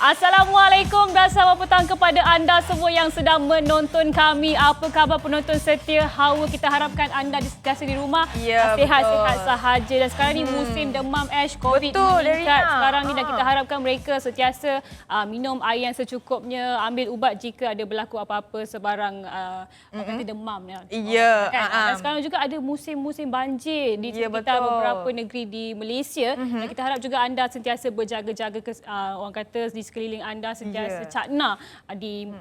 Assalamualaikum dan selamat petang kepada anda semua yang sedang menonton kami. Apa khabar penonton setia Hawa? Kita harapkan anda sentiasa di rumah sihat-sihat sahaja. Dan sekarang ni musim demam COVID meningkat sekarang ni, dan kita harapkan mereka sentiasa minum air yang secukupnya, ambil ubat jika ada berlaku apa-apa sebarang kata demam. Dan sekarang juga ada musim-musim banjir di sekitar beberapa negeri di Malaysia. Dan kita harap juga anda sentiasa berjaga-jaga, orang kata di sekeliling anda sentiasa cakna di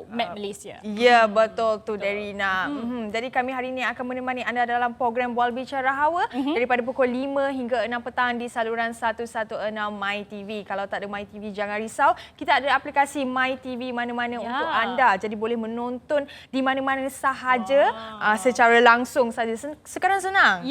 map Malaysia. Ya, betul tu Darina. Jadi kami hari ini akan menemani anda dalam program Bual Bicara Hawa daripada pukul 5 hingga 6 petang di saluran 116 MyTV. Kalau tak ada MyTV jangan risau, kita ada aplikasi MyTV mana-mana untuk anda. Jadi boleh menonton di mana-mana sahaja secara langsung saja. Sekarang senang.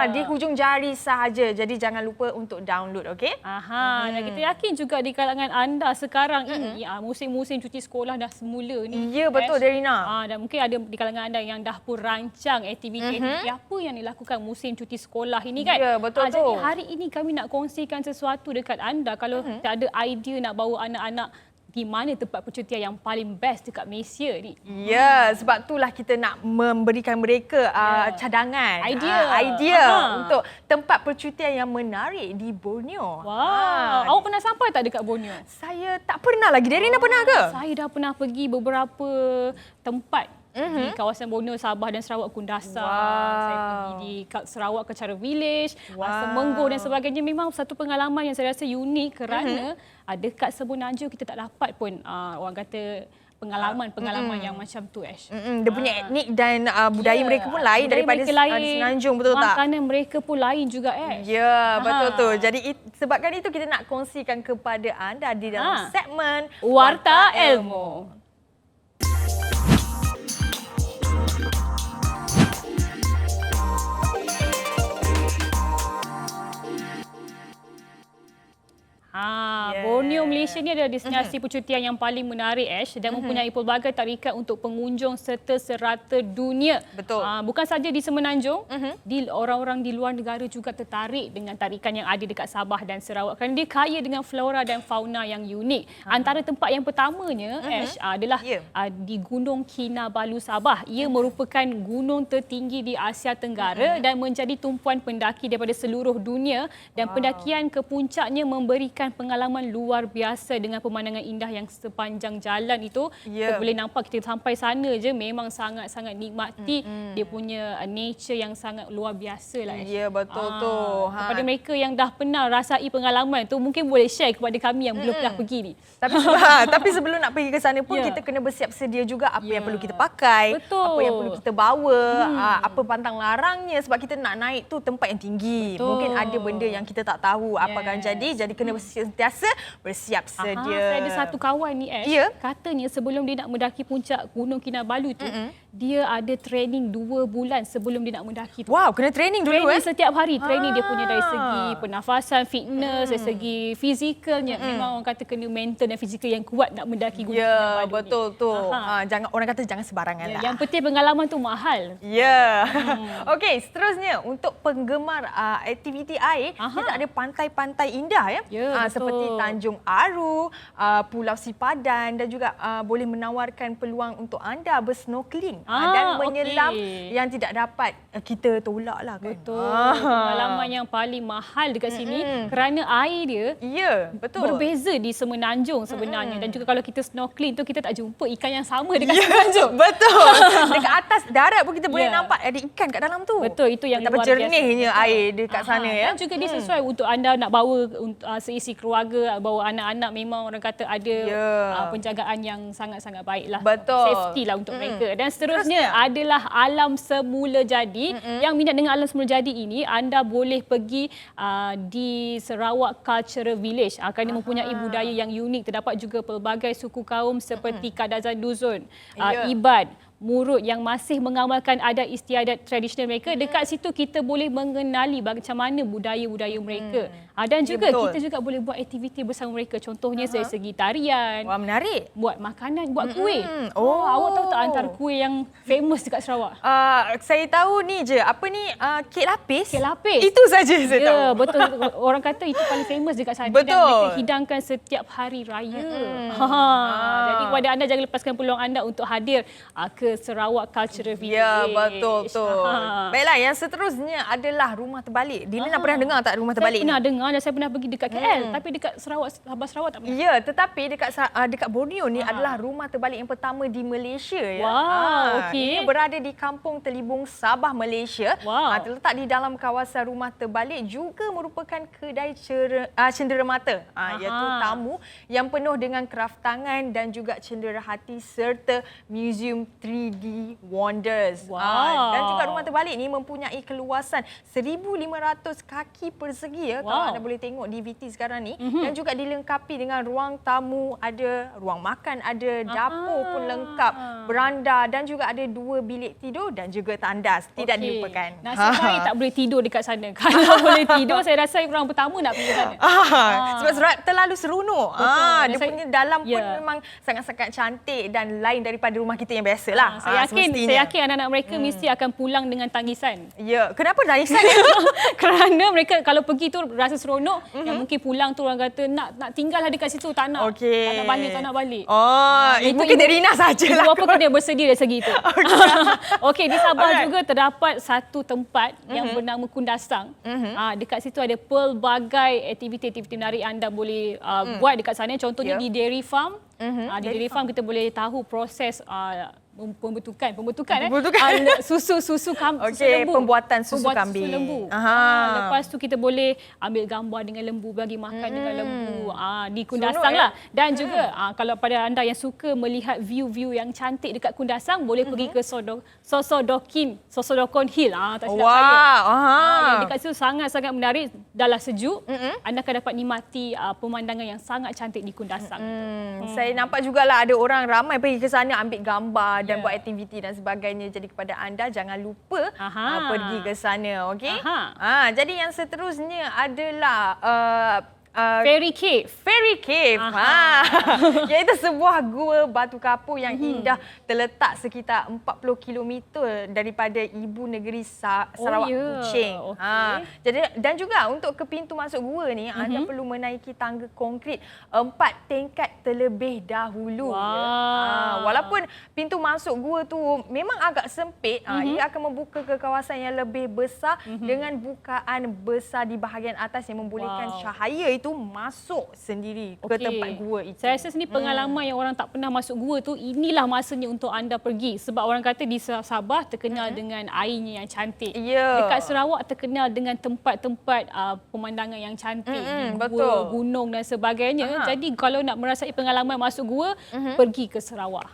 Di hujung jari sahaja. Jadi jangan lupa untuk download, okey? Dan kita yakin juga di kalangan anda sekarang ini musim-musim cuti sekolah dah semula ni. Ya, betul Darina. Dan mungkin ada di kalangan anda yang dah pun rancang aktiviti-aktiviti apa yang dilakukan musim cuti sekolah ini kan. Ya, betul tu. Jadi hari ini kami nak kongsikan sesuatu dekat anda. Kalau tak ada idea nak bawa anak-anak di mana tempat percutian yang paling best dekat Malaysia ni. Ya, sebab itulah kita nak memberikan mereka cadangan, idea untuk tempat percutian yang menarik di Borneo. Awak pernah sampai tak dekat Borneo? Saya tak pernah lagi. Darina pernah ke? Saya dah pernah pergi beberapa tempat di kawasan Borneo, Sabah dan Sarawak, Kundasang. Saya pergi di Sarawak Kecara Village, Semenggo dan sebagainya. Memang satu pengalaman yang saya rasa unik kerana dekat Semenanjung kita tak dapat pun orang kata pengalaman yang macam tu, Ash. Dia punya etnik dan budaya mereka pun lain daripada Semenanjung, betul tak? Makanan mereka pun lain juga, Ash. Ya, betul tu. Jadi sebabkan itu kita nak kongsikan kepada anda di dalam segmen Warta Ilmu. Borneo Malaysia ni adalah destinasi percutian yang paling menarik, Ash, dan mempunyai pelbagai tarikan untuk pengunjung serta serata dunia. Betul. Bukan saja di Semenanjung, orang-orang di luar negara juga tertarik dengan tarikan yang ada dekat Sabah dan Sarawak kerana dia kaya dengan flora dan fauna yang unik. Antara tempat yang pertamanya, Ash, adalah di Gunung Kinabalu, Sabah. Ia merupakan gunung tertinggi di Asia Tenggara dan menjadi tumpuan pendaki daripada seluruh dunia, dan pendakian ke puncaknya memberikan pengalaman luar biasa dengan pemandangan indah yang sepanjang jalan itu. Kita boleh nampak, kita sampai sana je memang sangat-sangat nikmati dia punya nature yang sangat luar biasa lah. Ya, betul tu. Kepada mereka yang dah pernah rasai pengalaman tu, mungkin boleh share kepada kami yang belum pernah pergi ni. Tapi sebelum nak pergi ke sana pun kita kena bersiap sedia juga apa yang perlu kita pakai, apa yang perlu kita bawa, apa pantang larangnya, sebab kita nak naik tu tempat yang tinggi. Mungkin ada benda yang kita tak tahu apa akan jadi kena sentiasa bersiap sedia. Saya ada satu kawan ni, Ash, katanya sebelum dia nak mendaki puncak Gunung Kinabalu tu, dia ada training 2 bulan sebelum dia nak mendaki tu. Wow, kena training dulu. Training setiap hari. Training dia punya dari segi pernafasan, fitness, dari segi fizikalnya. Memang orang kata kena mental dan fizikal yang kuat nak mendaki Gunung Kinabalu. Ya, betul tu. Jangan, orang kata jangan sembarangan lah. Yang penting pengalaman tu mahal. Okey, seterusnya untuk penggemar aktiviti air, kita ada pantai-pantai indah seperti Tanjung Aru, Pulau Sipadan, dan juga boleh menawarkan peluang untuk anda bersnorkeling dan menyelam yang tidak dapat kita tolak lah kan. Betul. Pengalaman yang paling mahal dekat sini kerana air dia berbeza di Semenanjung sebenarnya. Dan juga kalau kita snorkeling tu, kita tak jumpa ikan yang sama dekat Semenanjung. Betul. Dekat atas darat pun kita boleh nampak ada ikan kat dalam tu. Betul, itu yang luar biasa. Jernihnya air dekat sana ya. Dan juga dia sesuai untuk anda nak bawa seisi keluarga, bawa anak-anak, memang orang kata ada penjagaan yang sangat-sangat baiklah. Betul. Safety lah untuk mereka. Dan seterusnya adalah alam semula jadi. Yang minat dengan alam semula jadi ini, anda boleh pergi di Sarawak Cultural Village kerana mempunyai budaya yang unik. Terdapat juga pelbagai suku kaum seperti Kadazan Duzun, Ibad, Murut yang masih mengamalkan adat istiadat tradisional mereka. Dekat situ kita boleh mengenali macam mana budaya-budaya mereka. Dan juga betul. kita juga boleh buat aktiviti bersama mereka. Contohnya dari segi tarian. Wah, menarik. Buat makanan, buat kuih. Oh. Awak tahu tak antara kuih yang famous dekat Sarawak? Saya tahu ni je. Apa ni? Kek lapis. Kek lapis. Itu saja saya tahu. Ya, betul. Orang kata itu paling famous dekat sana. Betul. Dan mereka hidangkan setiap hari raya. Jadi kepada anda, jangan lepaskan peluang anda untuk hadir ke Sarawak Cultural Village. Ya, betul. Baiklah, yang seterusnya adalah Rumah Terbalik. Dina pernah dengar tak Rumah Terbalik Saya pernah dengar dan saya pernah pergi dekat KL. Tapi dekat Sarawak, Sabah Sarawak tak pernah. Ya, tetapi dekat Borneo ni adalah rumah terbalik yang pertama di Malaysia. Ya. Wow, okey. Ia berada di Kampung Telibung, Sabah, Malaysia. Wow. Terletak di dalam kawasan rumah terbalik, juga merupakan kedai cenderamata. Iaitu tamu yang penuh dengan kraft tangan dan juga cenderahati serta museum 3D wonders. Wow. Dan juga rumah terbalik ni mempunyai keluasan 1,500 kaki persegi, ya. Kalau anda boleh tengok di VT sekarang ni. Dan juga dilengkapi dengan ruang tamu, ada ruang makan, ada dapur pun lengkap, beranda dan juga ada 2 bilik tidur dan juga tandas. Tidak dilupakan. Nasib baik tak boleh tidur dekat sana. Kalau boleh tidur, saya rasa orang pertama nak pergi sana. Sebab terlalu seronok. Dia punya dalam pun Ya. memang sangat-sangat cantik dan lain daripada rumah kita yang biasalah. Saya yakin anak-anak mereka mesti akan pulang dengan tangisan. Ya, kenapa tangisan? Kerana mereka kalau pergi tu rasa seronok, yang mungkin pulang tu orang kata nak tinggallah dekat situ, tak nak. Okey. Tak nak balik. Mungkin Rina sajalah. Ibu apa kena bersedia dari segi itu. Okey, di Sabah juga terdapat satu tempat yang bernama Kundasang. Dekat situ ada pelbagai aktiviti-aktiviti menarik anda boleh buat dekat sana. Contohnya di dairy farm. Di dairy farm kita boleh tahu proses pembentukan susu lembu. Pembuatan susu kambing. Lembu. Lepas tu kita boleh ambil gambar dengan lembu, bagi makan dengan lembu. Di Kundasang lah. Dan juga kalau pada anda yang suka melihat view-view yang cantik dekat Kundasang, boleh pergi ke Sosodokon Hill. Tak silap saya. Yang dekat situ sangat-sangat menarik. Dahlah sejuk, anda akan dapat nikmati pemandangan yang sangat cantik di Kundasang. Saya nampak jugalah ada orang ramai pergi ke sana ambil gambar dan buat aktiviti dan sebagainya. Jadi kepada anda, jangan lupa pergi ke sana. Okey? Jadi yang seterusnya adalah Fairy Cave. Fairy Cave. Iaitu sebuah gua batu kapur yang indah, terletak sekitar 40 km daripada ibu negeri Sarawak Kuching. Jadi dan juga untuk ke pintu masuk gua ni, anda perlu menaiki tangga konkrit 4 tingkat terlebih dahulu. Walaupun pintu masuk gua tu memang agak sempit, ia akan membuka ke kawasan yang lebih besar dengan bukaan besar di bahagian atas yang membolehkan cahaya itu masuk sendiri ke tempat gua itu. Saya rasa sini pengalaman yang orang tak pernah masuk gua tu, inilah masanya untuk anda pergi. Sebab orang kata di Sabah terkenal dengan airnya yang cantik. Dekat Sarawak terkenal dengan tempat-tempat pemandangan yang cantik. Gua, gunung dan sebagainya. Jadi kalau nak merasai pengalaman masuk gua, pergi ke Sarawak.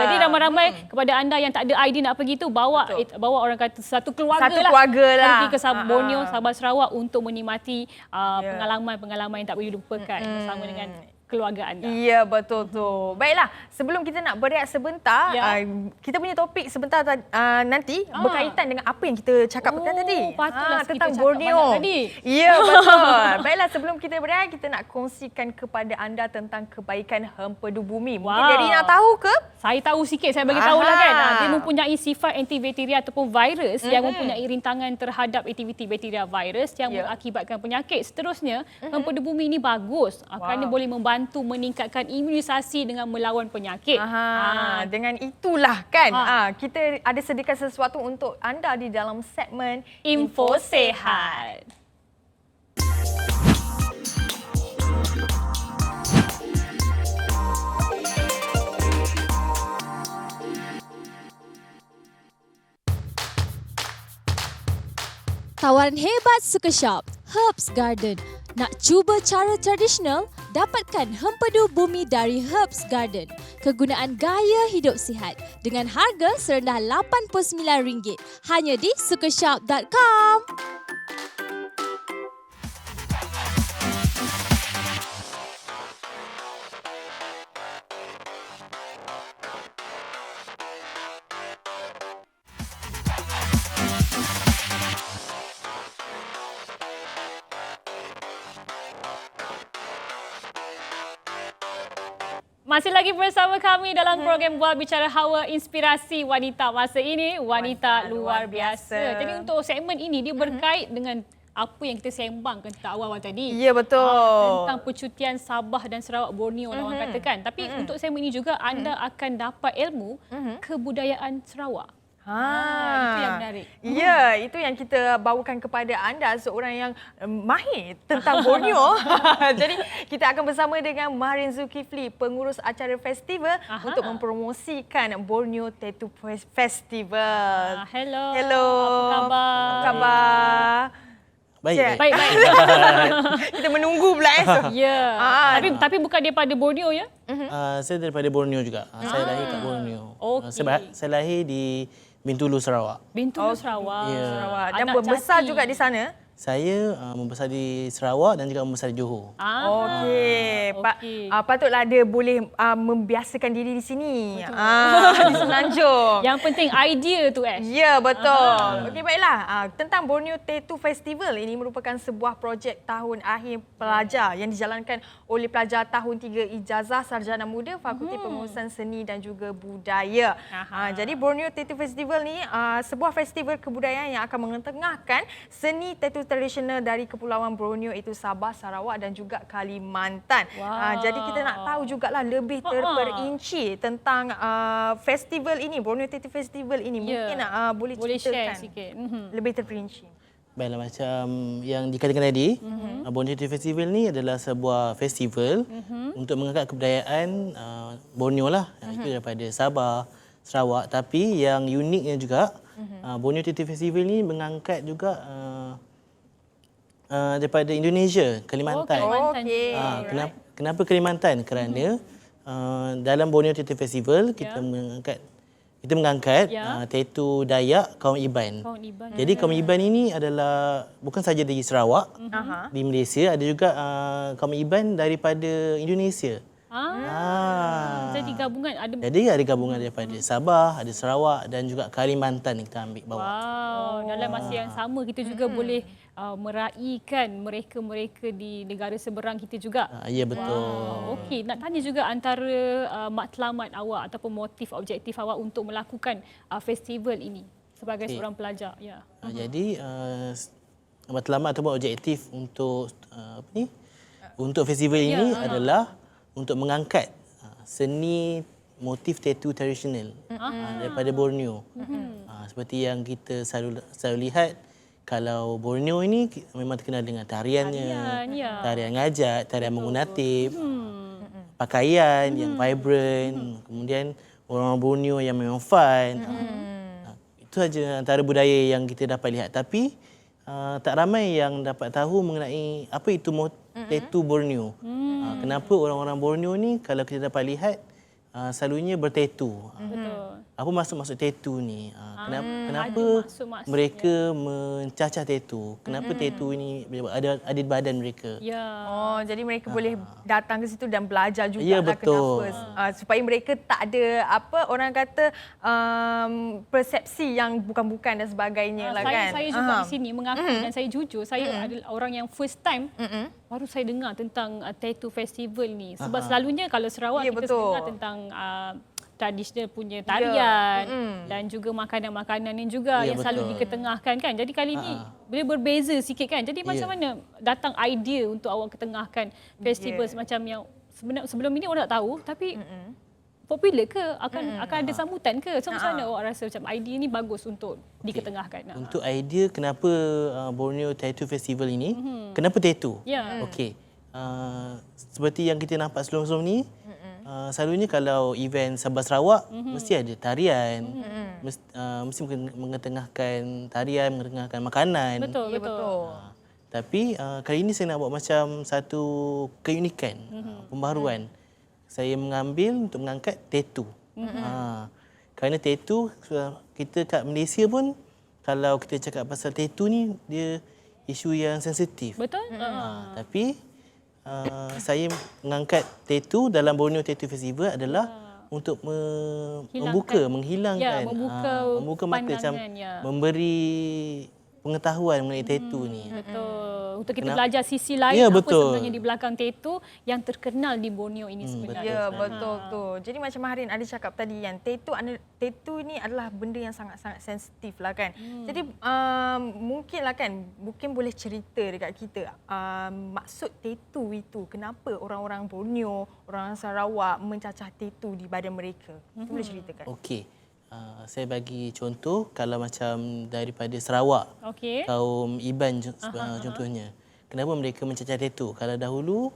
Jadi ramai-ramai kepada anda yang tak ada idea nak pergi tu, bawa orang kata satu keluarga lah. Pergi ke Borneo, Sabah, Sarawak untuk menikmati pengalaman yang tak boleh dilupakan bersama dengan keluarga anda. Ya, betul tu. Baiklah, sebelum kita nak berehat sebentar, kita punya topik sebentar nanti berkaitan dengan apa yang kita cakapkan tadi. Patutlah tentang kita Borneo. Ya, betul. Baiklah, sebelum kita berehat, kita nak kongsikan kepada anda tentang kebaikan hempedu bumi. Mungkin Rina tahu ke? Saya tahu sikit, saya bagi tahulah kan. Dia mempunyai sifat antibakteria ataupun virus yang mempunyai rintangan terhadap aktiviti bakteria virus yang mengakibatkan penyakit. Seterusnya, hempedu bumi ini bagus kerana boleh membantu meningkatkan imunisasi dengan melawan penyakit. Dengan itulah kan kita ada sediakan sesuatu untuk anda di dalam segmen Info Sehat. Tawaran hebat Suka Shop, Herbs Garden. Nak cuba cara tradisional? Dapatkan hempedu bumi dari Herbs Garden. Kegunaan gaya hidup sihat dengan harga serendah RM89 hanya di sukashop.com. Masih lagi bersama kami dalam program Bual Bicara Hawa, inspirasi wanita masa ini, wanita luar biasa. Jadi untuk segmen ini dia berkait dengan apa yang kita sembangkan tentang awal tadi. Ya, betul. Tentang percutian Sabah dan Sarawak, Borneo lah orang katakan. Tapi untuk segmen ini juga anda akan dapat ilmu kebudayaan Sarawak. Itu yang menarik. Ya, itu yang kita bawakan kepada anda, seorang yang mahir tentang Borneo. Jadi kita akan bersama dengan Marin Zulkifli, pengurus acara festival untuk mempromosikan Borneo Tattoo Festival. Hello. Hello. Apa khabar? Apa khabar? Baik. Kita menunggu pula Ya. Tapi bukan daripada Borneo ya? Saya daripada Borneo juga. Saya lahir kat Borneo. Okey. Saya lahir di Bintulu, Sarawak. Bintulu, Sarawak. Ya. Dan Anak membesar jati. juga di sana. Saya membesar di Sarawak dan juga membesar di Johor. Okey. okey. Patutlah dia boleh membiasakan diri di sini. Di Semenanjung. Yang penting idea tu Ya, betul. Okey, baiklah. Tentang Borneo Tattoo Festival, ini merupakan sebuah projek tahun akhir pelajar yang dijalankan oleh pelajar tahun 3 Ijazah Sarjana Muda Fakulti Pengurusan Seni dan juga Budaya. Jadi Borneo Tattoo Festival ni sebuah festival kebudayaan yang akan mengetengahkan seni tattoo tradisional dari Kepulauan Borneo, itu Sabah, Sarawak dan juga Kalimantan. Jadi kita nak tahu jugalah lebih terperinci tentang festival ini, Borneo Tattoo Festival ini. Mungkin boleh share ceritakan sikit. lebih terperinci. Baiklah, macam yang dikatakan tadi, Borneo Tattoo Festival ni adalah sebuah festival untuk mengangkat kebudayaan Borneo lah. Itu daripada Sabah, Sarawak. Tapi yang uniknya juga, Borneo Tattoo Festival ni mengangkat juga daripada Indonesia, Kalimantan. Kenapa Kalimantan? Kerana dalam Borneo Tattoo Festival kita mengangkat tattoo Dayak kaum Iban. Jadi kaum Iban ini adalah bukan saja di Sarawak, di Malaysia, ada juga kaum Iban daripada Indonesia. Jadi gabungan ada. Jadi ada gabungan daripada Sabah, ada Sarawak dan juga Kalimantan yang kita ambil bawa. Dalam masa yang sama kita juga boleh meraihkan mereka-mereka di negara seberang kita juga. Ya, betul. Okey, nak tanya juga antara matlamat awak ataupun motif objektif awak untuk melakukan festival ini sebagai seorang pelajar. Ya. Jadi matlamat ataupun objektif untuk untuk festival ini adalah untuk mengangkat seni motif tattoo tradisional daripada Borneo. Seperti yang kita selalu lihat, kalau Borneo ini memang terkenal dengan tariannya, tarian ngajat, tarian mengunatip, pakaian yang vibrant, kemudian orang Borneo yang memang fun. Itu saja antara budaya yang kita dapat lihat. Tapi tak ramai yang dapat tahu mengenai apa itu tattoo Borneo. Kenapa orang-orang Borneo ni kalau kita dapat lihat selalunya bertattoo. Apa maksud tattoo ni? Kenapa mereka mencacah tattoo? Kenapa tattoo ini ada di badan mereka? Jadi mereka boleh datang ke situ dan belajar juga betul. kenapa. Supaya mereka tak ada orang kata persepsi yang bukan-bukan dan sebagainya lah kan. Saya juga di sini mengaku dan saya jujur, saya adalah orang yang first time baru saya dengar tentang tattoo festival ni. Sebab selalunya kalau Sarawak kita dengar tentang tradisional punya tarian dan juga makanan-makanan ni juga yang selalu diketengahkan kan. Jadi kali ni boleh berbeza sikit kan. Jadi macam mana datang idea untuk awak ketengahkan festival semacam yang sebelum ini orang tak tahu tapi popular ke? Akan ada sambutan ke? So macam mana awak rasa macam idea ni bagus untuk diketengahkan? Untuk idea kenapa Borneo Tattoo Festival ini, kenapa tattoo? Okey. Seperti yang kita nampak sebelum-sebelum ni, selalunya kalau event Sabah Sarawak mesti ada tarian, mesti mengetengahkan tarian, mengetengahkan makanan. Betul. Tapi kali ini saya nak buat macam satu keunikan, pembaharuan. Saya mengambil untuk mengangkat tattoo. Kerana tattoo kita kat Malaysia pun kalau kita cakap pasal tattoo ni dia isu yang sensitif. Betul. Tapi saya mengangkat tattoo dalam Borneo Tattoo Festival adalah untuk menghilangkan, membuka mata, macam memberi pengetahuan mengenai tattoo ni. Betul. untuk kita belajar sisi lain Ya, apa betul. sebenarnya di belakang tattoo yang terkenal di Borneo ini sebenarnya. Ya, betul tu. Jadi macam Maharin ada cakap tadi yang tattoo ni adalah benda yang sangat-sangat sensitif lah kan. Jadi mungkin lah kan, mungkin boleh cerita dekat kita maksud tattoo itu, kenapa orang-orang Borneo, orang Sarawak mencacah tattoo di badan mereka. Itu boleh ceritakan? Okey. Saya bagi contoh kalau macam daripada Sarawak, Okey. kaum Iban contohnya. Kenapa mereka mencacah tattoo? Kalau dahulu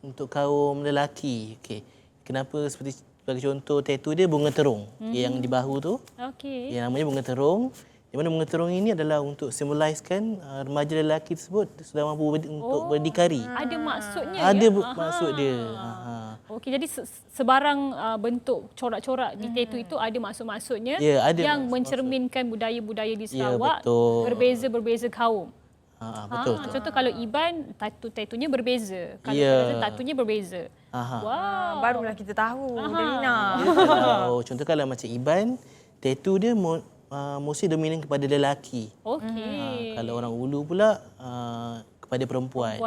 untuk kaum lelaki, okey. Kenapa seperti sebagai contoh tattoo dia bunga terung yang di bahu tu. Okey. Yang namanya bunga terung. Di mana bunga terung ini adalah untuk symbolizekan remaja lelaki tersebut sudah mampu untuk berdikari. Ada maksudnya Ada ya? maksud dia. Okey, jadi sebarang bentuk corak-corak di tattoo itu ada maksud-maksudnya Ya, ada yang maksud-maksud. mencerminkan budaya-budaya di Ya, Sarawak betul. berbeza-berbeza kaum. Betul. Contoh kalau Iban, tattoo-tattoonya berbeza. Kalau Ya. tattoonya berbeza. Wow. Barulah kita tahu, Darina. Contoh kalau macam Iban, tattoo dia mostly dominan kepada lelaki. Okey. Kalau orang Ulu pula kepada perempuan.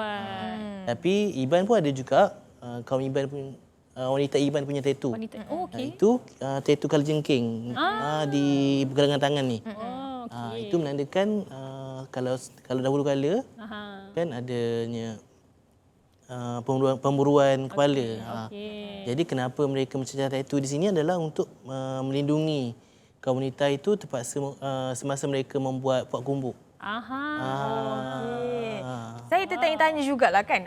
Tapi Iban pun ada juga kaum Iban pun wanita Iban punya tattoo. Wanita. Oh, okey. Itu tattoo kalajengking di pergelangan tangan ni. Oh, okey. Itu menandakan kalau dahulu kala Aha. kan adanya pemburuan kepala. Okey. Jadi kenapa mereka mencacah tattoo di sini adalah untuk melindungi kaum wanita itu terpaksa semasa mereka membuat puak kumbuk. Aha. Saya tertanya-tanya jugalah kan,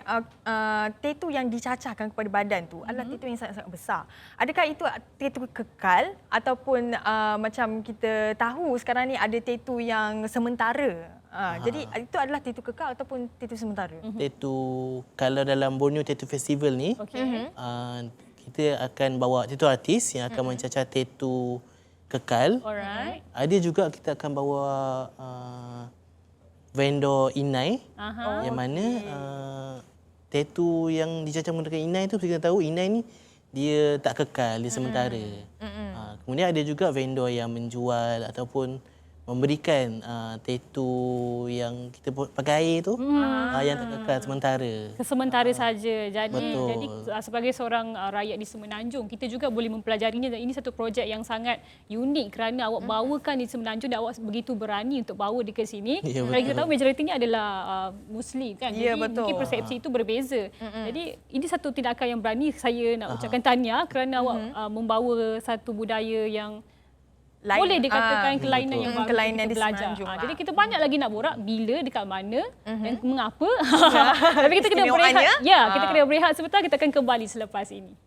tattoo yang dicacahkan kepada badan tu adalah tattoo yang sangat-sangat besar. Adakah itu tattoo kekal ataupun macam kita tahu sekarang ni ada tattoo yang sementara? Jadi itu adalah tattoo kekal ataupun tattoo sementara? Tattoo kalau dalam Borneo Tattoo Festival ni, Okey. kita akan bawa tattoo artis yang akan mencacah tattoo kekal. Alright. Ada juga kita akan bawa vendor inai yang mana tattoo yang dicacah menggunakan inai tu kita tahu inai ni dia tak kekal, dia sementara. Kemudian ada juga vendor yang menjual ataupun memberikan tattoo yang kita pakai air tu yang tak kekal sementara. Sementara saja. Jadi Betul. sebagai seorang rakyat di Semenanjung, kita juga boleh mempelajarinya dan ini satu projek yang sangat unik kerana awak bawakan di Semenanjung dan awak begitu berani untuk bawa dia ke sini. Ya, Kerana kita tahu majoritinya adalah Muslim kan. Ya, Jadi betul. mungkin persepsi itu berbeza. Jadi ini satu tindakan yang berani, saya nak ucapkan tahniah kerana awak membawa satu budaya yang Lain. boleh dikatakan kelainan yang baru kelainan kita di belajar. Semenanjung lah. Jadi kita banyak lagi nak borak bila, dekat mana dan mengapa. Tapi kita kena berehat. Istimewaannya. Ya, kita kena berehat sebentar. Kita akan kembali selepas ini.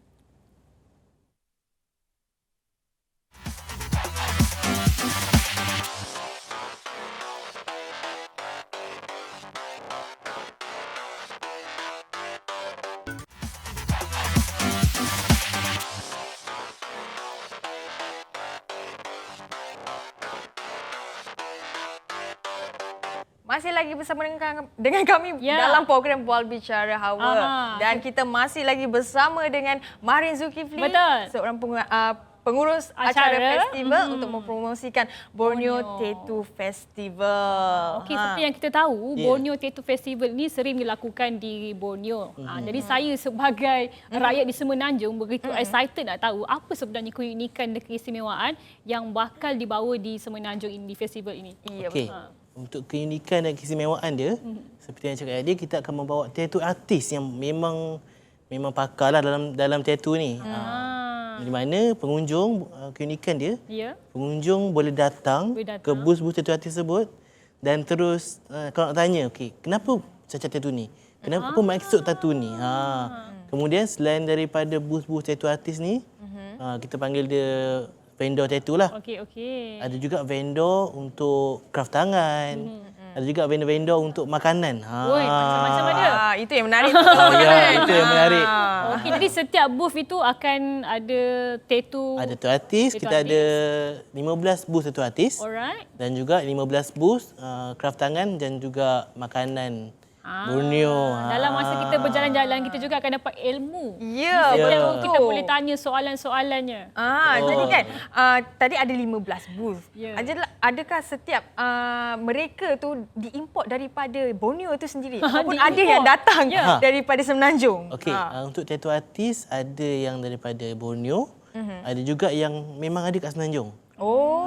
Masih lagi bersama dengan kami dalam program Bual Bicara Hawa. Dan kita masih lagi bersama dengan Maharin Zulkifli, Betul. seorang pengurus acara festival untuk mempromosikan Borneo Tattoo Festival. Okey, seperti yang kita tahu, Borneo Tattoo Festival ini sering dilakukan di Borneo. Jadi saya sebagai rakyat di Semenanjung begitu excited nak tahu apa sebenarnya keunikan dan keistimewaan yang bakal dibawa di Semenanjung ini, di festival ini. Ya, Okey. Untuk keunikan dan keistimewaan dia, seperti yang cakap tadi, kita akan membawa tattoo artis yang memang pakarlah dalam tattoo ni. Di mana pengunjung, keunikan dia, pengunjung boleh datang ke booth tattoo artis tersebut dan terus kalau nak tanya, okey, kenapa cacah tattoo ni? Kenapa apa maksud tattoo ni? Kemudian selain daripada booth tattoo artis ni, kita panggil dia vendor tattoo lah. Okey. Ada juga vendor untuk craft tangan. Ada juga vendor-vendor untuk makanan. Oi, macam-macam ada. Itu yang menarik. Itu yang menarik. Okey, jadi setiap booth itu akan ada tattoo. Ada tattoo artis, kita ada 15 booth tattoo artis. Alright. Dan juga 15 booth craft tangan dan juga makanan Borneo. Dalam masa kita berjalan-jalan, kita juga akan dapat ilmu. Ya, Setiap betul. kita boleh tanya soalan-soalannya. Jadi kan tadi ada 15 booth. Ya. Adakah setiap mereka tu diimport daripada Borneo itu sendiri ataupun ada Diimport? yang datang Ya. daripada Semenanjung? Okey, untuk tattoo artis ada yang daripada Borneo, ada juga yang memang ada kat Semenanjung. Oh.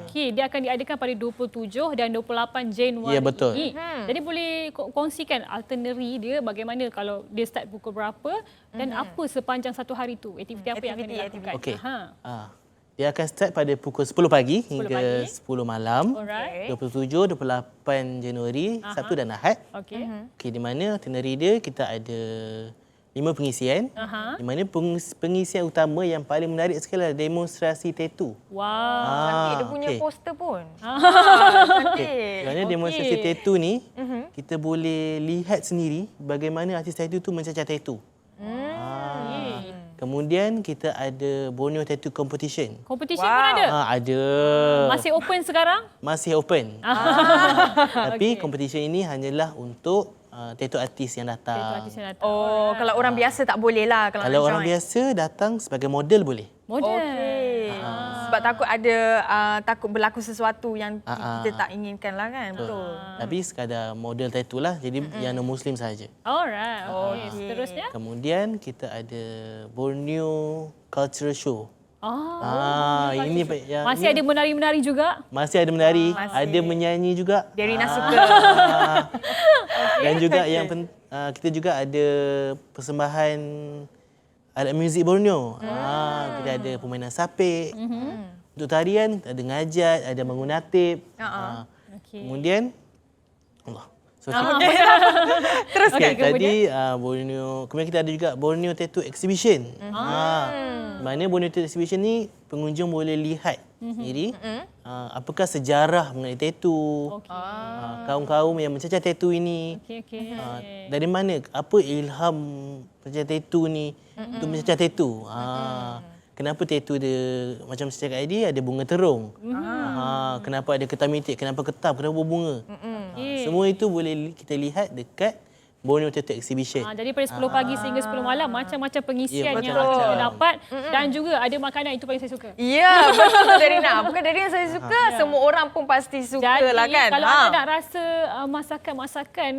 Okey, dia akan diadakan pada 27 dan 28 Januari Ya, betul. ini. Jadi boleh kongsikan itinerary dia bagaimana kalau dia start pukul berapa dan apa sepanjang satu hari tu, aktiviti apa yang akan dilakukan. Okey. Ha. Dia akan start pada pukul 10 pagi 10 hingga pagi. 10 malam. Alright. 27, 28 Januari, Sabtu dan Ahad. Okey. Okey, di mana itinerary dia kita ada 5 pengisian. Aha. Di mana pengisian utama yang paling menarik sekali adalah demonstrasi tattoo. Wow. Cantik dia punya okey. poster pun. Okey. Kerana Okey. demonstrasi tattoo ni, kita boleh lihat sendiri bagaimana artis tattoo tu mencacah tattoo. Kemudian kita ada Borneo Tattoo Competition. Competition pun ada? Ada. Masih open sekarang? Masih open. Tapi competition ini hanyalah untuk tattoo artis yang datang. Itu artis yang datang. Oh, kalau orang biasa tak boleh lah. Kalau nak orang join. biasa datang sebagai model boleh. Model. Okey. Sebab takut ada takut berlaku sesuatu yang kita tak inginkan lah kan. Betul. Tapi sekadar model tattoo lah. Jadi yang non-Muslim sahaja. Alright. Okay. Seterusnya? Kemudian kita ada Borneo Cultural Show. Ini yang Masih ada menari-menari juga? masih ada menari, Masih. ada menyanyi juga. Derina suka. Dan juga yang kita juga ada persembahan alat muzik Borneo. Kita ada permainan sapik. Untuk tarian ada ngajat, ada bangun natib. Okey. Kemudian Allah. Terus Okey, Tadi Borneo, kemudian kita ada juga Borneo Tattoo Exhibition. Mana Borneo Tattoo Exhibition ni pengunjung boleh lihat sendiri apakah sejarah mengenai tattoo. Kaum-kaum yang mencacah tattoo ini. Okey. Dari mana, apa ilham mencacah tattoo ni untuk mencacah tattoo. Kenapa tattoo dia macam saya cakap tadi ada bunga terung. Kenapa ada ketam mitik, kenapa ketam, kenapa berbunga. Semua itu boleh kita lihat dekat Borneo Tattoo Exhibition. Jadi pada 10 pagi sehingga 10 malam macam-macam pengisian Ya, yang betul. kita dapat dan juga ada makanan, itu paling saya suka. Ya, betul Derina. Bukan Derina saya suka, semua orang pun pasti suka Jadi lah kan. kalau anda nak rasa masakan-masakan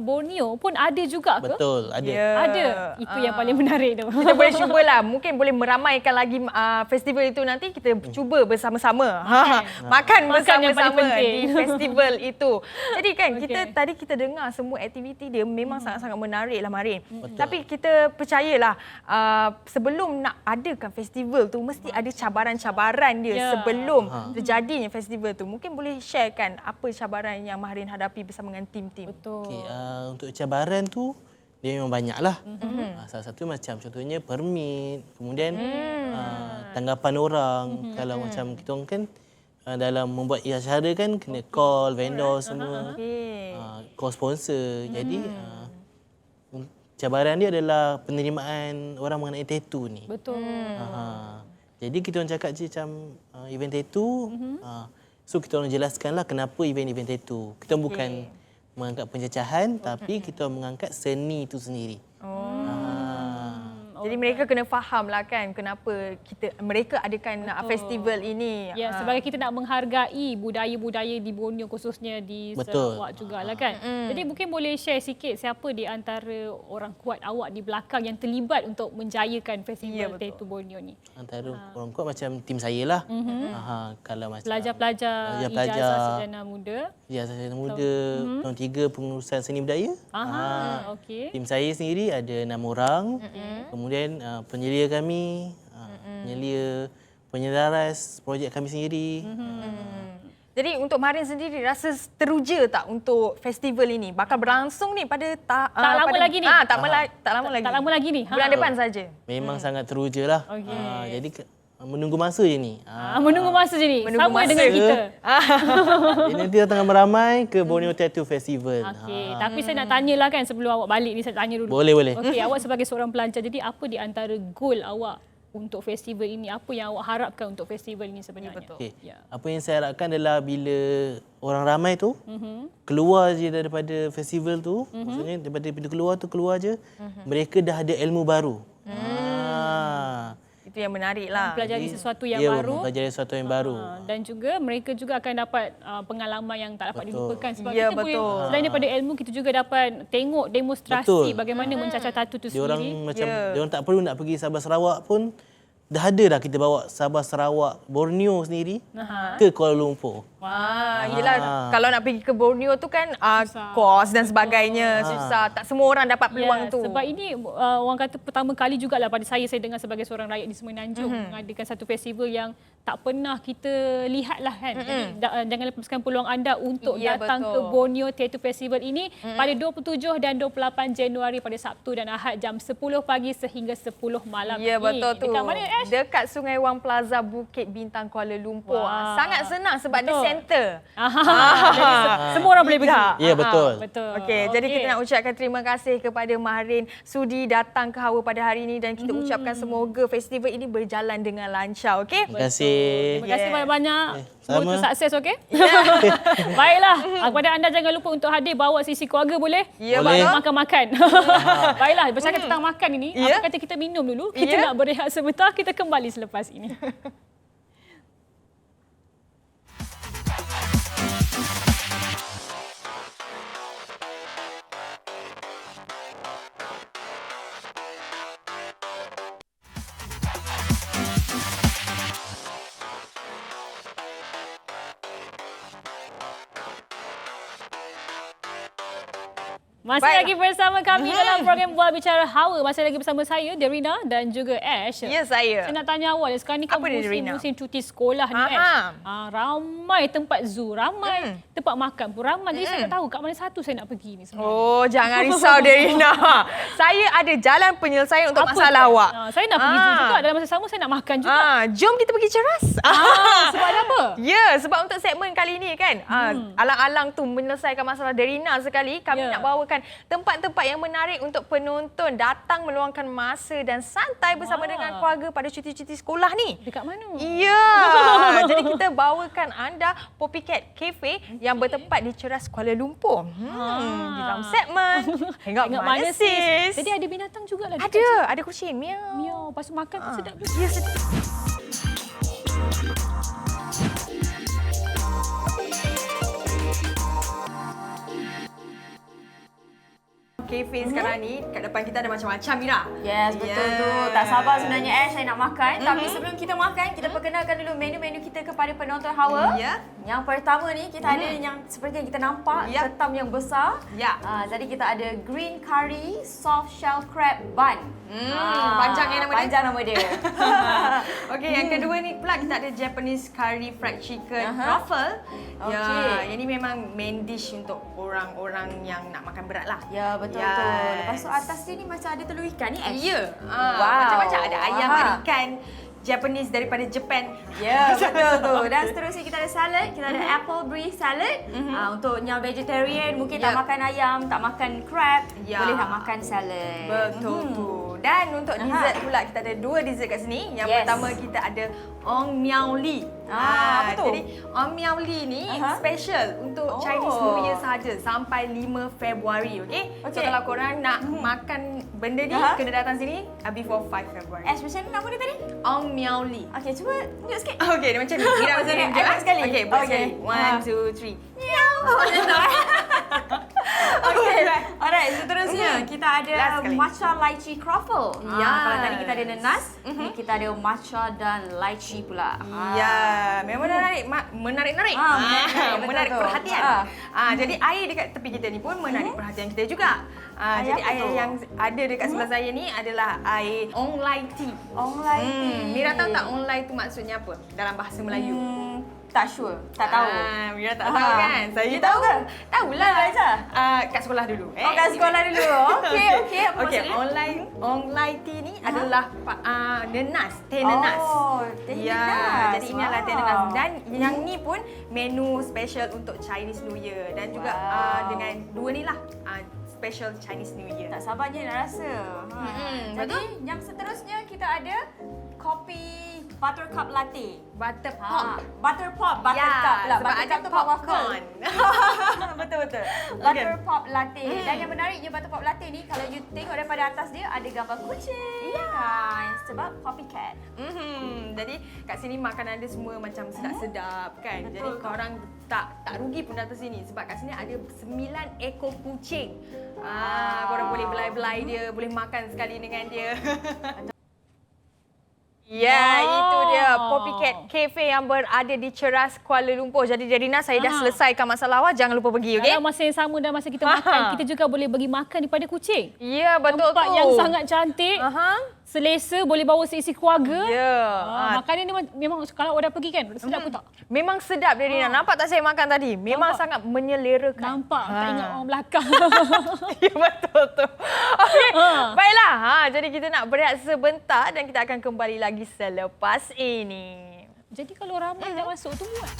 Borneo pun ada juga ke? Betul, ada. Ya. Ada. Itu yang paling menarik tu. Kita boleh cubalah. Mungkin boleh meramaikan lagi festival itu nanti. Kita cuba bersama-sama. Makan Makan yang paling bersama-sama penting. di festival itu. Jadi kan Okey. tadi kita dengar semua aktiviti dia memang sangat-sangat menarik lah Marin. Tapi kita percayalah sebelum nak adakan festival tu mesti ada cabaran-cabaran dia Ya. sebelum terjadinya festival tu. Mungkin boleh sharekan apa cabaran yang Marin hadapi bersama dengan tim-tim. Betul. Okay, untuk cabaran tu dia memang banyak lah. Salah satu macam contohnya permit, kemudian tanggapan orang. Kalau macam kita orang kan dalam membuat acara kan kena call vendor semua, call sponsor. Jadi cabaran dia adalah penerimaan orang mengenai tattoo ni. Betul. Jadi kita orang cakap je macam event tattoo. So kita orang jelaskanlah kenapa event-event tattoo. Kita bukan mengangkat pencacahan tapi kita mengangkat seni itu sendiri. Jadi mereka kena faham lah kan kenapa mereka adakan festival ini. Ya, sebagai kita nak menghargai budaya-budaya di Borneo khususnya di Betul. Sarawak jugalah kan. Jadi mungkin boleh share sikit siapa di antara orang kuat awak di belakang yang terlibat untuk menjayakan festival tattoo Borneo ni. Antara orang kuat macam tim saya lah. Kalau macam Pelajar-pelajar ijazah sarjana muda. Ya, saya muda, tahun 3 pengurusan seni budaya. Okey. Tim saya sendiri ada 6 orang. Kemudian penyelia kami, penyelia penyelaras projek kami sendiri. Jadi untuk Marin sendiri rasa teruja tak untuk festival ini? Bakal berlangsung ni pada tak lama lagi ni. Tak lama lagi. Tak lama lagi ni. Bulan depan saja. Memang sangat teruja lah. Okey. Jadi menunggu masa je ni. Menunggu masa je ni. Menunggu Sama masa. dengan kita. Jadi nanti datang beramai ke Borneo Tattoo Festival. Okey, tapi saya nak tanyalah kan sebelum awak balik ni, saya tanya dulu. Boleh. Okey, awak sebagai seorang pelajar, jadi apa di antara goal awak untuk festival ini? Apa yang awak harapkan untuk festival ini sebenarnya? Betul. Okay. Ya. Apa yang saya harapkan adalah bila orang ramai tu keluar je daripada festival tu, maksudnya daripada pintu keluar tu keluar je, mereka dah ada ilmu baru. Itu yang menarik lah. Pelajari sesuatu yang Ya, baru. mempelajari sesuatu yang baru. Dan juga mereka juga akan dapat pengalaman yang tak dapat dilupakan. Sebab Ya, kita boleh, betul. selain daripada ilmu, kita juga dapat tengok demonstrasi Betul. bagaimana mencacah tatu tu Diorang sendiri. macam diorang tak perlu nak pergi Sabah Sarawak pun dah ada dah kita bawa Sabah Sarawak Borneo sendiri ke Kuala Lumpur. Yelah, kalau nak pergi ke Borneo tu kan kos dan sebagainya susah. Tak semua orang dapat peluang tu. Sebab ini orang kata pertama kali jugalah pada saya dengar sebagai seorang rakyat di Semenanjung mengadakan satu festival yang tak pernah kita lihat lah kan. Jadi jangan lepaskan peluang anda untuk datang ke Borneo Tattoo Festival ini pada 27 dan 28 Januari pada Sabtu dan Ahad jam 10 pagi sehingga 10 malam. Ya, betul tu. Dekat mana, Ash? Dekat Sungai Wang Plaza, Bukit Bintang, Kuala Lumpur. Wah. Sangat senang sebab dia Betul. center. Jadi semua orang boleh pergi. Ya, betul. Betul. Okey, jadi kita nak ucapkan terima kasih kepada Maharin sudi datang ke Hawa pada hari ini dan kita ucapkan semoga festival ini berjalan dengan lancar, okey? Terima kasih. Terima kasih banyak-banyak. Semua sama. itu sukses, okey? Baiklah, kepada anda jangan lupa untuk hadir bawa sisi keluarga boleh? Ya, Boleh. Bang. Makan-makan. Baiklah, bercakap tentang makan ini, Ya. apa kata kita minum dulu? Kita nak berehat sebentar, kita kembali selepas ini. Masih Baiklah. lagi bersama kami dalam program Bual Bicara Hawa. Masih lagi bersama saya, Derina dan juga Ash. Ya, saya. Saya nak tanya awak, sekarang ni kan Apa dia, Derina? musim cuti sekolah ni, Ash. Ramai tempat zoo, ramai tempat makan pun ramai. Jadi saya nak tahu kat mana satu saya nak pergi ni sebenarnya. Oh, jangan risau Derina. Saya ada jalan penyelesaian untuk Apa masalah tu? awak. Saya nak pergi zoo juga. Dalam masa sama saya nak makan juga. Jom kita pergi ceras. Sebab ada apa? Ya, sebab untuk segmen kali ini kan, alang-alang tu menyelesaikan masalah Derina sekali, kami nak bawakan tempat-tempat yang menarik untuk penonton datang meluangkan masa dan santai bersama dengan keluarga pada cuti-cuti sekolah ni. Dekat mana? Ya, jadi kita bawakan anda Poppycat Cafe yang bertempat di Ceras Kuala Lumpur. Di dalam segmen Hengok mana sis? Jadi ada binatang juga lah. Ada kucing. Miau. Miau. Lepas tu makan tu sedap juga. Ya, sedap. Cafe sekarang ni kat depan kita ada macam-macam, Mira. Yes, betul tu. Tak sabar sebenarnya saya nak makan. Tapi sebelum kita makan, kita perkenalkan dulu menu-menu kita kepada penonton Hawa. Ya. Yang pertama ni kita ada yang seperti yang kita nampak, ketam yang besar. Ya. Jadi kita ada green curry soft shell crab bun. Panjang nama dia? Panjang nama dia. Okey, yang kedua ni pula kita ada Japanese curry fried chicken truffle. Ya, Okey. yang ni memang main dish untuk orang-orang yang nak makan berat lah. Ya, betul Yes. tu. Lepas tu atas dia ni macam ada telur ikan ni, Ash. Ya. Wow. Macam-macam ada ayam, Aha. ada ikan. Japanese daripada Japan. Ya, betul tu. Dan seterusnya kita ada salad. Kita ada apple brie salad. Untuk yang vegetarian, mungkin tak makan ayam, tak makan crab, Ya. boleh nak makan salad. Betul tu. Dan untuk dessert pula kita ada dua dessert kat sini. Yang Yes. pertama kita ada Ong Miao Li. Apa tu? Jadi Ong Miao Li ni special untuk Chinese New Year sahaja sampai 5 Februari, okey? So Okey. kalau korang nak makan benda ni kena datang sini before 5 February. Ash, macam mana nama dia tadi? Ong Miao Li. Okey, cuba tunjuk sikit. Okey, dia macam ni. Kira macam ni. Okey, sekali. Okey, buat Okey. sekali. 1, 2, 3. Okey. Alright, seterusnya kita Last ada sekali. matcha lychee truffle. Yes. Kalau tadi kita ada nenas, ni kita ada matcha dan lychee pula. Ya, memang menarik, menarik-narik. Menarik, Menarik betul tu. perhatian. Jadi air dekat tepi kita ni pun menarik perhatian kita juga. Air Jadi apa air tu? yang ada dekat sebelah saya ni adalah air Onglai tea. Onglai tea. Mira tahu tak Onglai tu maksudnya apa dalam bahasa Melayu? Tak sure, tak tahu. Mira tak tahu kan? Saya You tahu ke? Tahulah. Mana belajar? Kat sekolah dulu. Oh, kat sekolah dulu. Okey, okey. Apa Okey, maksudnya? Onglai tea ni adalah nenas, teh nenas. Oh, teh nenas. Jadi ini adalah teh nenas dan yang ni pun menu special untuk Chinese New Year dan juga dengan dua ni lah special Chinese New Year. Tak sabarnya nak rasa. Jadi betul. yang seterusnya kita ada kopi buttercup latte. Butter pop. Butter pop, buttercup lah. sebab ada Buttercup tu pop waffle. popcorn. Betul-betul. Butter pop latte. Dan yang menariknya butter pop latte ni, kalau you tengok daripada atas dia ada gambar kucing. Sebab copycat. Jadi kat sini makanan dia semua macam sedap-sedap kan. Betul. Jadi korang tak rugi pun datang sini sebab kat sini ada 9 ekor kucing. Korang boleh belai-belai dia, boleh makan sekali dengan dia. Ya, itu dia Poppycat Cafe yang berada di Ceras, Kuala Lumpur. Jadi Darina, saya dah selesaikan masalah awak. Jangan lupa pergi, okey? Dalam masa yang sama dan masa kita makan, kita juga boleh bagi makan kepada kucing. Ya, betul Tempat tu. yang sangat cantik, selesa, boleh bawa seisi keluarga. Ya. Makanan ni memang kalau orang dah pergi kan, sedap pun tak? Memang sedap Darina. Nampak tak saya makan tadi? Memang sangat menyelerakan. Nampak, tak ingat orang belakang. Ya, betul tu. Okey, baiklah. Jadi kita nak berehat sebentar dan kita akan kembali lagi selepas ini. Jadi kalau ramai nak masuk tu buat.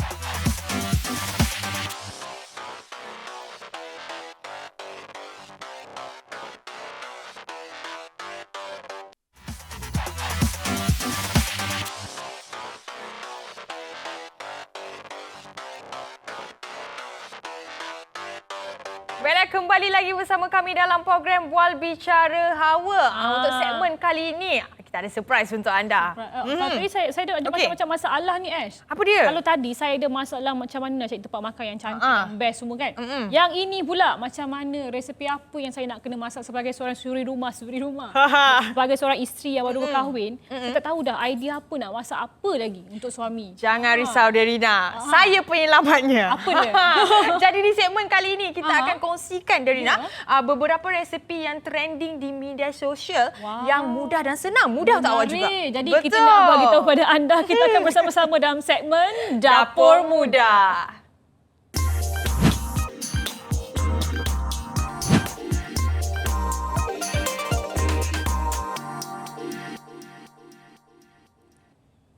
Baiklah, kembali lagi bersama kami dalam program Bual Bicara Hawa. Untuk segmen kali ini, kita ada surprise untuk anda. Tadi saya ada macam-macam masalah ni, Ash. Apa dia? Kalau tadi saya ada masalah macam mana nak cari tempat makan yang cantik, yang best semua kan. Yang ini pula macam mana, resepi apa yang saya nak kena masak sebagai seorang suri rumah. Sebagai seorang isteri yang baru berkahwin, saya tak tahu dah idea apa nak masak apa lagi untuk suami. Jangan risau Darina. Saya penyelamatnya. Apa dia? Jadi di segmen kali ini kita akan kongsikan Darina beberapa resepi yang trending di media sosial yang mudah dan senang. Mudah untuk awak juga. Jadi kita nak bagi tahu pada anda, kita akan bersama-sama dalam segmen Dapur Muda.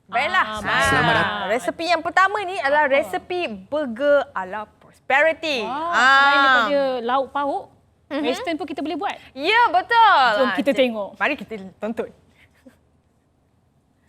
Baiklah. Selamat datang. Resepi yang pertama ni adalah resepi burger ala prosperity. Selain daripada lauk pauk, western pun kita boleh buat. Ya, betul. Jom kita tengok. Mari kita tonton.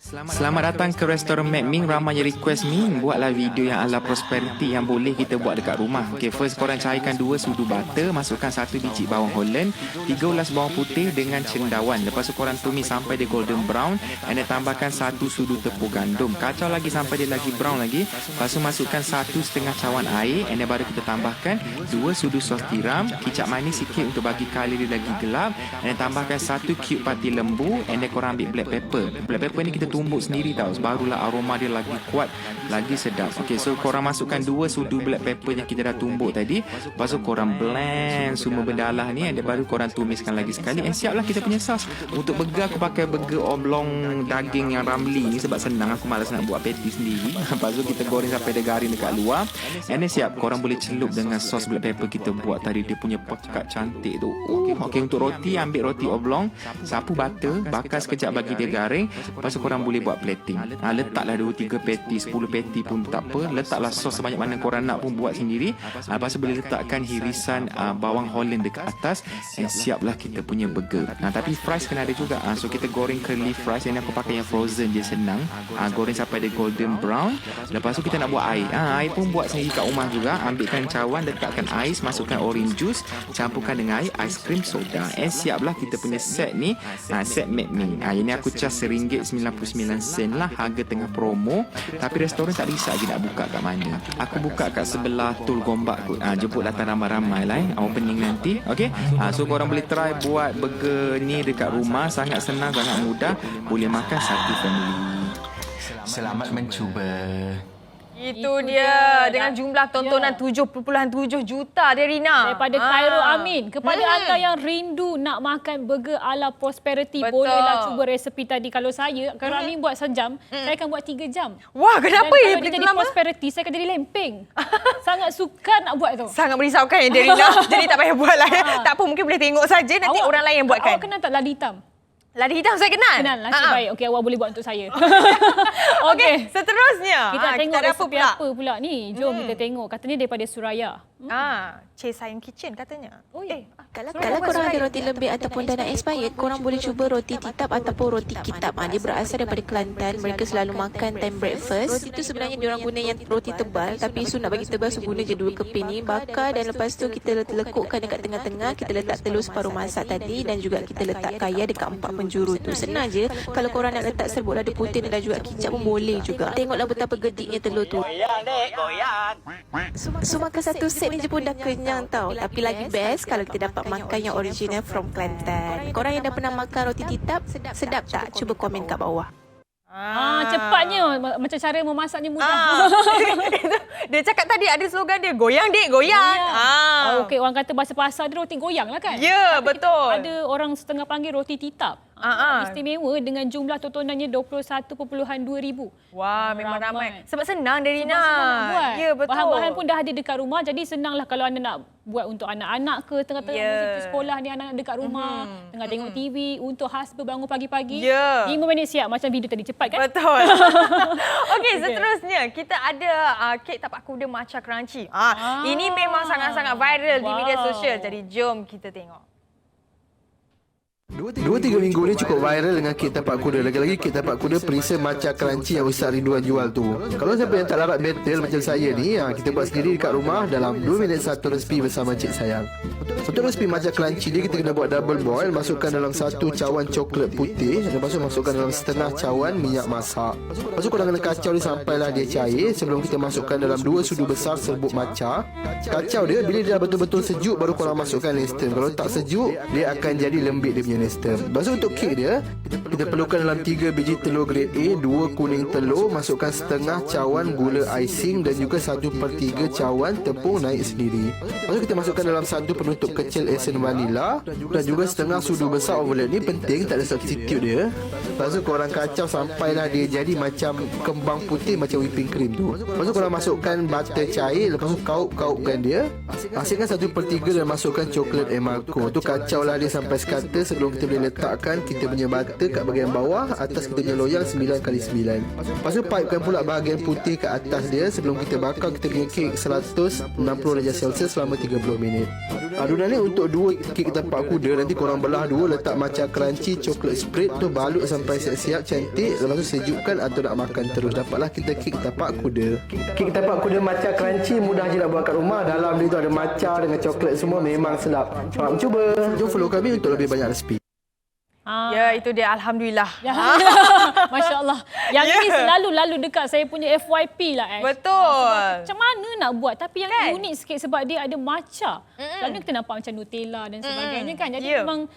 Selamat datang ke restoran McMing. Ramai yang request Ming buatlah video yang ala prosperity yang boleh kita buat dekat rumah. Okay, first korang cairkan 2 sudu butter, masukkan 1 biji bawang holland, 3 ulas bawang putih dengan cendawan. Lepas tu korang tumis sampai dia golden brown and then tambahkan 1 sudu tepung gandum. Kacau lagi sampai dia lagi brown lagi. Lepas tu masukkan 1 setengah cawan air and then baru kita tambahkan 2 sudu sos tiram, kicap manis sikit untuk bagi colour dia lagi gelap and then tambahkan 1 cube pati lembu and then korang ambil black pepper. Black pepper ni kita tumbuk sendiri tau, barulah aroma dia lagi kuat, lagi sedap. Okey, so korang masukkan 2 sudu black pepper yang kita dah tumbuk tadi. Lepas tu korang blend semua benda lah ni and baru korang tumiskan lagi sekali and siaplah kita punya sos. Untuk burger aku pakai burger oblong daging yang ramly ni sebab senang, aku malas nak buat patty sendiri. Lepas tu kita goreng sampai dia garing dekat luar and then siap korang boleh celup dengan sos black pepper kita buat tadi, dia punya pekat cantik tu. Okey, untuk roti ambil roti oblong, sapu butter, bakar sekejap bagi dia garing. Lepas tu korang boleh buat plating. Letaklah 2-3 patty, 10 patty pun tak apa. Letaklah sos sebanyak mana korang nak pun buat sendiri. Lepas tu boleh letakkan hirisan bawang holland dekat atas and siaplah kita punya burger. Tapi fries kena ada juga. So kita goreng curly fries. Ini aku pakai yang frozen je, senang. Goreng sampai dia golden brown. Lepas tu kita nak buat air. Air pun buat sendiri kat rumah juga. Ambilkan cawan, letakkan ais, masukkan orange juice, campurkan dengan air, ais krim, soda. And siaplah kita punya set ni. Set McMing. Ini aku charge RM1.99 lah, harga tengah promo. Tapi restoran tak risau lagi nak buka kat mana. Aku buka kat sebelah Tol Gombak kot. Jemput datang ramai-ramai lah opening nanti. Okay, so korang boleh try buat burger ni dekat rumah. Sangat senang, sangat mudah. Boleh makan satu family. Selamat mencuba. Itu dia dengan jumlah tontonan 7.7 juta Darina. Daripada Khairul Amin. Kepada anda yang rindu nak makan burger ala prosperity, Betul. bolehlah cuba resepi tadi. Kalau saya, Khairul Amin buat sejam, saya akan buat 3 jam. Wah, kenapa Dan ya kalau dia begitu jadi lama? prosperity, saya akan jadi lempeng. Sangat suka nak buat tu. Sangat merisaukan ya Darina. Jadi tak payah buat lah. Tak apa, mungkin boleh tengok saja. Nanti orang lain yang buatkan. Awak kenal tak ladi hitam? Ladi hitam saya kenal. Kenal, nasib baik. Okey, awak boleh buat untuk saya. Okey, seterusnya. Kita tengok ada resepi apa pula ni. Jom kita tengok. Katanya daripada Suraya. Sayang Kitchen katanya. Kalau korang ada roti lembik ataupun dah nak expired, korang boleh cuba roti titap ataupun roti kitab. Dia berasal daripada Kelantan. Mereka selalu makan time breakfast. Roti tu sebenarnya diorang guna yang roti tebal, tapi Su nak bagi tebal, Su guna je 2 keping ni, bakar dan lepas tu kita lekukkan dekat tengah-tengah, kita letak telur separuh masak tadi dan juga kita letak kaya dekat 4 penjuru tu. Senang je. Kalau korang nak letak serbuk lada putih dan juga kicap pun boleh juga. Tengoklah betapa gediknya telur tu. Su makan satu set ni je pun dah kenyang tau. Tapi lagi best kalau kita dapat makan yang original from Kelantan. Korang yang dah pernah makan roti titap, sedap tak? Cuba komen kat bawah. Cepatnya. Macam cara memasaknya mudah. Dia cakap tadi ada slogan dia, goyang dik, goyang. Okey, orang kata bahasa pasar dia roti goyang lah kan? Ya, betul. Ada orang setengah panggil roti titap. Istimewa dengan jumlah tontonannya 21.2 ribu. Wah, memang ramai. Sebab senang dari Rina. Buat. Ya, betul. Bahan-bahan pun dah ada dekat rumah, jadi senanglah kalau anda nak buat untuk anak-anak ke, tengah-tengah musim sekolah ni anak-anak dekat rumah, tengah tengok TV, untuk husband bangun pagi-pagi. 5 minit siap macam video tadi, cepat kan? Betul. Okey, seterusnya kita ada kek tapak kuda matcha crunchy. Ini memang sangat-sangat viral di media sosial. Jadi jom kita tengok. 2-3 minggu ni cukup viral dengan kek tapak kuda. Lagi-lagi kek tapak kuda perisa matcha crunchy yang Ustaz Ridwan jual tu. Kalau siapa yang tak dapat battle macam saya ni, kita buat sendiri dekat rumah dalam 2 minit 1 resipi bersama Cik Sayang. Untuk resipi matcha crunchy ni, kita kena buat double boil. Masukkan dalam 1 cawan coklat putih. Lepas tu masukkan dalam setengah cawan minyak masak. Lepas tu korang kena kacau dia sampailah dia cair. Sebelum kita masukkan dalam 2 sudu besar serbuk matcha. Kacau dia, bila dia dah betul-betul sejuk baru korang masukkan nestem. Kalau tak sejuk, dia akan jadi lembik dia punya nestem. Lepas tu untuk kek dia, kita perlukan dalam 3 biji telur grade A, 2 kuning telur, masukkan setengah cawan gula icing dan juga 1/3 cawan tepung naik sendiri. Lepas tu kita masukkan dalam 1 penutup kecil esen vanila dan juga setengah sudu besar omelette. Ni penting, tak ada substitute dia. Lepas tu korang kacau sampailah dia jadi macam kembang putih, macam whipping cream tu. Lepas tu korang masukkan butter cair, lepas tu kaup-kaupkan dia. Asinkan 1/3 dan masukkan coklat Emarco. Tu kacaulah dia sampai sekata sebelum kita boleh letakkan kita punya butter kat bahagian bawah, atas kita punya loyang 9x9. Lepas tu pipekan pula bahagian putih kat atas dia sebelum kita bakar kita punya kek 160 darjah Celsius selama 30 minit. Adunan ni untuk 2 kek tapak kuda, nanti korang belah 2, letak matcha crunchy, coklat spread tu, balut sampai siap-siap cantik. Lepas tu sejukkan atau nak makan terus. Dapatlah kita kek tapak kuda. Kek tapak kuda matcha crunchy mudah je nak buat kat rumah. Dalam dia tu ada matcha dengan coklat semua, memang sedap. Selamat mencuba. Jom follow kami untuk lebih banyak resipi. Ya, itu dia. Alhamdulillah. Masya Allah. Yang ini selalu dekat saya punya FYP lah. Betul. Macam mana nak buat? Tapi yang unik sikit sebab dia ada matcha. Selalu kita nampak macam Nutella dan sebagainya kan. Jadi memang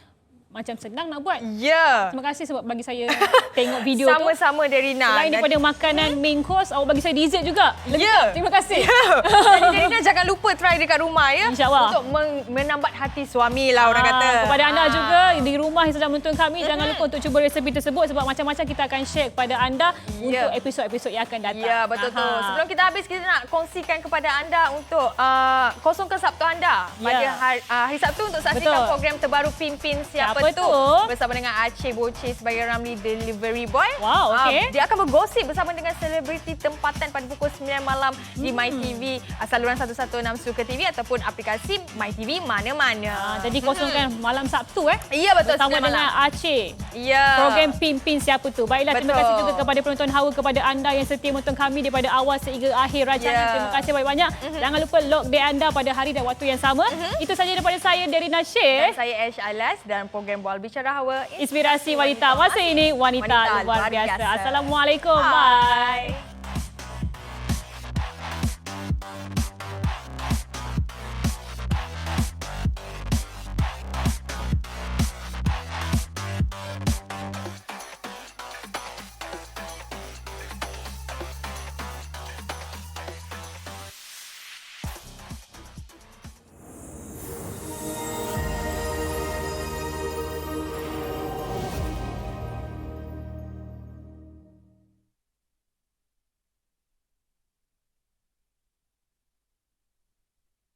macam senang nak buat. Terima kasih sebab bagi saya tengok video tu. Sama-sama Derina. Selain daripada makanan main course, awak bagi saya dessert juga. Terima kasih. Jadi Derina jangan lupa try dekat rumah ya. InsyaAllah. Untuk menambat hati suami lah orang kata. Kepada anda juga di rumah yang sedang menonton kami, jangan lupa untuk cuba resepi tersebut sebab macam-macam kita akan share kepada anda untuk episod-episod yang akan datang. Ya, betul tu. Sebelum kita habis, kita nak kongsikan kepada anda untuk kosongkan Sabtu anda. Pada hari Sabtu untuk saksikan program terbaru Pimpin Siapa Tu bersama dengan Aceh Boce sebagai Ramli Delivery Boy. Wow, okey. Dia akan bergosip bersama dengan selebriti tempatan pada pukul 9 malam di MyTV, saluran 116 Suka TV ataupun aplikasi MyTV mana-mana. Jadi kosongkan malam Sabtu Ya, betul. bersama dengan Aceh. Ya. Program Pimpin Siapa Tu. Baiklah, terima kasih juga kepada penonton Hawa, kepada anda yang setia menonton kami daripada awal sehingga akhir rancangan. Terima kasih banyak-banyak. Jangan lupa log day anda pada hari dan waktu yang sama. Itu saja daripada saya, Derina Syed. Dan saya Ash Alas dan program Bual Bicara Hawa. Inspirasi wanita masa ini, wanita luar biasa. Assalamualaikum. Bye.